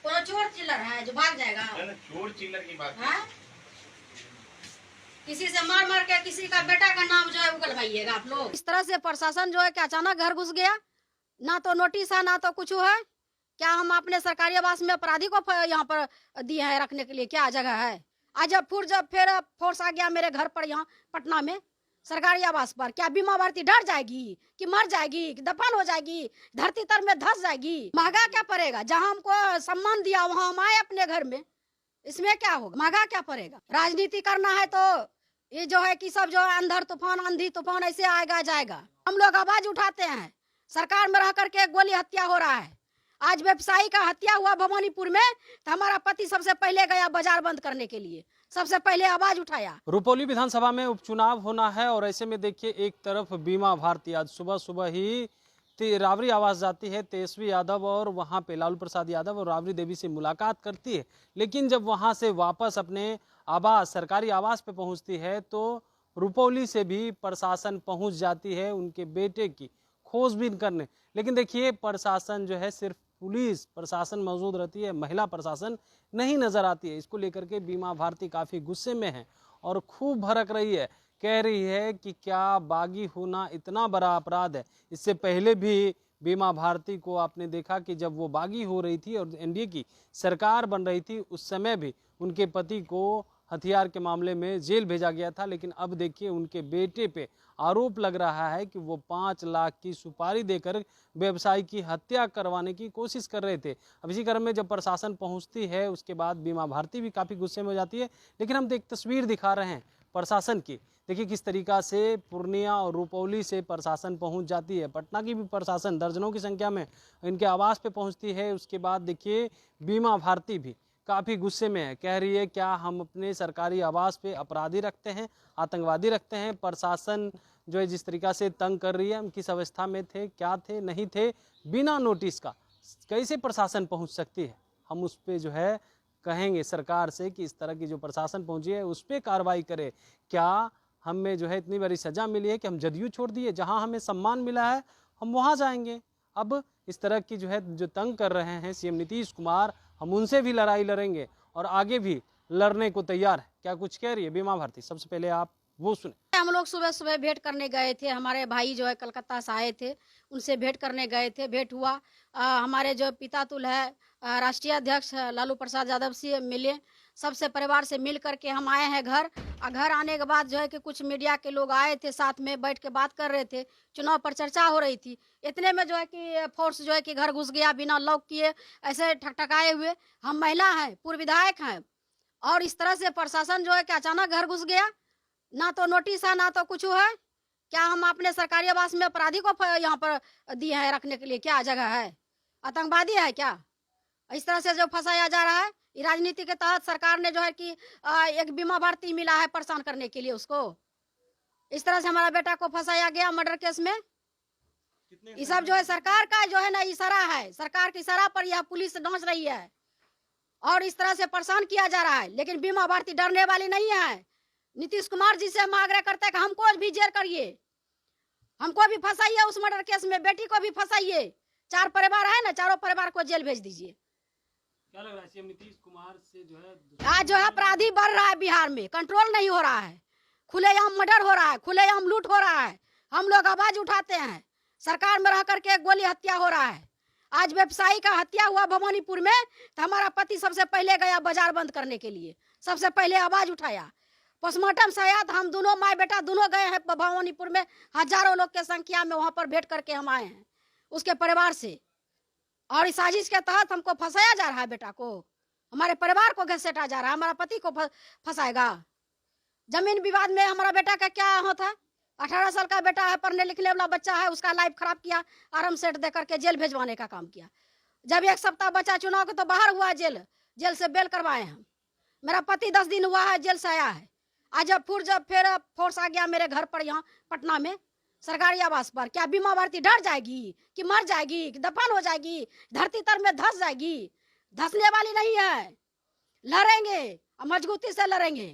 कोई चोर चिल्लर है जो भाग जाएगा? चोर चिल्लर की बात है? किसी से मार मार के किसी का बेटा का नाम जो है उगलवाइएगा आप लोग। इस तरह से प्रशासन जो है कि अचानक घर घुस गया, ना तो नोटिस है ना तो कुछ है। क्या हम अपने सरकारी आवास में अपराधी को यहाँ पर दिए हैं रखने के लिए? क्या जगह है? आज जब फिर फोर्स आ गया मेरे घर पर, यहाँ पटना में सरकारी आवास पर, क्या बीमा भारती डर जाएगी कि मर जाएगी कि दफन हो जाएगी, धरती तर में धस जाएगी? महंगा क्या पड़ेगा? जहाँ हमको सम्मान दिया वहाँ हम आए अपने घर में, इसमें क्या होगा? महंगा क्या पड़ेगा? राजनीति करना है तो ये जो है कि सब जो है अंधर तूफान आंधी तूफान ऐसे आएगा जाएगा। हम लोग आवाज उठाते हैं, सरकार में रह करके गोली हत्या हो रहा है। आज व्यवसायी का हत्या हुआ भवानीपुर में, तो हमारा पति सबसे पहले गया बाजार बंद करने के लिए, सबसे पहले आवाज उठाया। रुपौली विधानसभा में उपचुनाव होना है और ऐसे में देखिए एक तरफ बीमा भारती आज सुबह सुबह ही राबड़ी आवास जाती है तेजस्वी यादव और वहां पे लालू प्रसाद यादव और राबड़ी देवी से मुलाकात करती है, लेकिन जब वहां से वापस अपने आवास सरकारी आवास पे पहुंचती है तो रुपौली से भी प्रशासन पहुंच जाती है उनके बेटे की खोजबीन करने। लेकिन देखिए प्रशासन जो है सिर्फ पुलिस प्रशासन मौजूद रहती है, महिला प्रशासन नहीं नजर आती है। इसको लेकर के बीमा भारती काफी गुस्से में है और खूब भड़क रही है, कह रही है कि क्या बागी होना इतना बड़ा अपराध है। इससे पहले भी बीमा भारती को आपने देखा कि जब वो बागी हो रही थी और एनडीए की सरकार बन रही थी उस समय भी उनके पति को हथियार के मामले में जेल भेजा गया था। लेकिन अब देखिए उनके बेटे पे आरोप लग रहा है कि वो 5 लाख की सुपारी देकर व्यवसायी की हत्या करवाने की कोशिश कर रहे थे। अब इसी क्रम में जब प्रशासन पहुंचती है उसके बाद बीमा भारती भी काफ़ी गुस्से में हो जाती है। लेकिन हम एक तस्वीर दिखा रहे हैं प्रशासन की, देखिए किस तरीका से पूर्णिया और रुपौली से प्रशासन पहुंच जाती है। पटना की भी प्रशासन दर्जनों की संख्या में इनके आवास पे पहुंचती है। उसके बाद देखिए बीमा भारती भी काफ़ी गुस्से में है, कह रही है क्या हम अपने सरकारी आवास पे अपराधी रखते हैं, आतंकवादी रखते हैं? प्रशासन जो है जिस तरीका से तंग कर रही है, हम किस अवस्था में थे, क्या थे, नहीं थे, बिना नोटिस का कैसे प्रशासन पहुंच सकती है? हम उस पर जो है कहेंगे सरकार से कि इस तरह की जो प्रशासन पहुंची है उस पर कार्रवाई करे। क्या हमें जो है इतनी बड़ी सजा मिली है कि हम जदयू छोड़ दिए, जहां हमें सम्मान मिला है हम वहां जाएंगे? अब इस तरह की जो है जो तंग कर रहे हैं सीएम नीतीश कुमार, हम उनसे भी लड़ाई लड़ेंगे और आगे भी लड़ने को तैयार है। क्या कुछ कह रही है बीमा भारती, सबसे पहले आप वो सुने। हम लोग सुबह सुबह भेंट करने गए थे, हमारे भाई जो है कलकत्ता से आए थे, उनसे भेंट करने गए थे। भेंट हुआ, हमारे जो पितातुल है राष्ट्रीय अध्यक्ष लालू प्रसाद यादव से मिले, सबसे परिवार से मिल करके हम आए हैं घर। और घर आने के बाद जो है कि कुछ मीडिया के लोग आए थे, साथ में बैठ के बात कर रहे थे, चुनाव पर चर्चा हो रही थी। इतने में जो है कि फोर्स जो है कि घर घुस गया बिना लॉक किए, ऐसे ठकठकाए हुए। हम महिला हैं, पूर्व विधायक हैं, और इस तरह से प्रशासन जो है कि अचानक घर घुस गया, ना तो नोटिस है ना तो कुछ है। क्या हम अपने सरकारी आवास में अपराधी को यहाँ पर दिए हैं रखने के लिए? क्या जगह है? आतंकवादी है क्या? इस तरह से जो फंसाया जा रहा है, राजनीति के तहत सरकार ने जो है कि एक बीमा भारती मिला है परेशान करने के लिए उसको। इस तरह से हमारा बेटा को फंसाया गया मर्डर केस में। ये सब जो है सरकार का जो है ना इशारा है, सरकार के इशारा पर यह पुलिस नाच रही है और इस तरह से परेशान किया जा रहा है। लेकिन बीमा भारती डरने वाली नहीं है। नीतीश कुमार जी से हम आग्रह करते हैं कि हमको भी जेल करिए, हमको भी फंसाइए उस मर्डर केस में, बेटी को भी फंसाइए। 4 परिवार है ना, चारों परिवार को जेल भेज दीजिए। क्या लग रहा है सीएम नीतीश कुमार से जो है आज जो है अपराधी बढ़ रहा है बिहार में, कंट्रोल नहीं हो रहा है, खुलेआम मर्डर हो रहा है, खुलेआम लूट हो रहा है। हम लोग आवाज उठाते हैं, सरकार में रह करके गोली हत्या हो रहा है। आज व्यवसायी का हत्या हुआ भवानीपुर में, तो हमारा पति सबसे पहले गया बाजार बंद करने के लिए, सबसे पहले आवाज उठाया। पोस्टमार्टम से आया, हम दोनों माँ बेटा दोनों गए हैं भवानीपुर में, हजारों लोग के संख्या में वहां पर भेंट करके हम आए हैं उसके परिवार से। और इस साजिश के तहत हमको फंसाया जा रहा है, बेटा को, हमारे परिवार को घसीटा जा रहा है, हमारा पति को फंसाएगा। जमीन विवाद में हमारा बेटा का क्या होता है? 18 साल का बेटा है, पढ़ने लिखने वाला बच्चा है, उसका लाइफ खराब किया, आराम सेट दे करके जेल भेजवाने का काम किया। जब 1 सप्ताह बचा चुनाव के तो बाहर हुआ जेल से बेल करवाए हम। मेरा पति 10 दिन हुआ है जेल से आया है। आज जब फिर फोर्स आ गया मेरे घर पर, यहाँ पटना में सरकारी आवास पर, क्या बीमा भारती डर जाएगी कि मर जाएगी कि दफन हो जाएगी, धरती तर में धस जाएगी? धसने वाली नहीं है, लड़ेंगे और मजबूती से लड़ेंगे।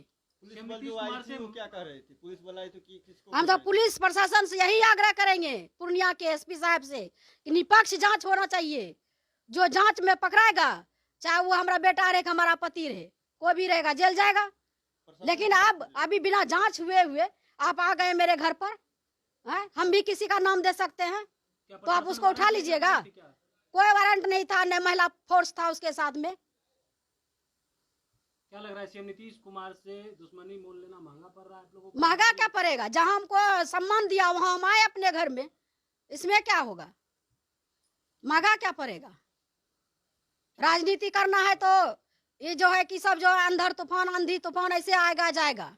पुलिस बल जो आई थी वो क्या कह रहे थे? पुलिस बल आई तो किसको? हम तो पुलिस प्रशासन से यही आग्रह करेंगे, पूर्णिया के एसपी साहब से, कि निष्पक्ष जांच होना चाहिए। जो जांच में पकड़ाएगा, चाहे वो हमारा बेटा रहे कि हमारा पति रहे, कोई भी रहेगा जेल जाएगा। लेकिन अब अभी बिना जांच हुए आप आ गए मेरे घर पर, हैं? हम भी किसी का नाम दे सकते हैं, तो आप उसको उठा लीजिएगा। कोई वारंट नहीं था, न महिला फोर्स था उसके साथ में। क्या लग रहा है सीएम नीतीश कुमार से दुश्मनी मोल लेना महंगा पड़ रहा है आप लोगों को? महंगा क्या पड़ेगा, जहां हमको सम्मान दिया वहां हम आए अपने घर में, इसमें क्या होगा, महंगा क्या पड़ेगा। राजनीति करना है तो ये जो है कि सब जो है अंधर तूफान आंधी तूफान ऐसे आएगा जाएगा,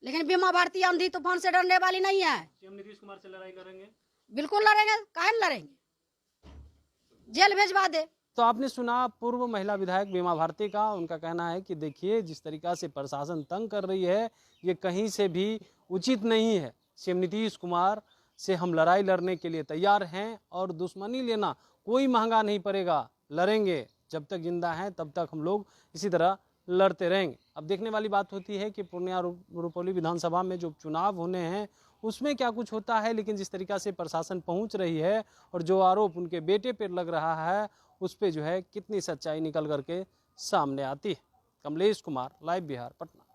लेकिन बीमा भारती आंधी तूफान से डरने वाली नहीं है। सीएम नीतीश कुमार से लड़ाई करेंगे? बिल्कुल लड़ेंगे, काहे नहीं लड़ेंगे, जेल भेजवा दे। तो आपने सुना पूर्व महिला विधायक बीमा भारती का। उनका कहना है कि देखिए जिस तरीका से प्रशासन तंग कर रही है ये कहीं से भी उचित नहीं है। सीएम नीतीश कुमार से हम लड़ाई लड़ने के लिए तैयार हैं और दुश्मनी लेना कोई महंगा नहीं पड़ेगा, लड़ेंगे। जब तक जिंदा हैं तब तक हम लोग इसी तरह लड़ते रहेंगे। अब देखने वाली बात होती है कि पूर्णिया रुपौली विधानसभा में जो उपचुनाव होने हैं उसमें क्या कुछ होता है, लेकिन जिस तरीका से प्रशासन पहुंच रही है और जो आरोप उनके बेटे पर लग रहा है उस पे जो है कितनी सच्चाई निकल करके सामने आती है। कमलेश कुमार, लाइव बिहार, पटना।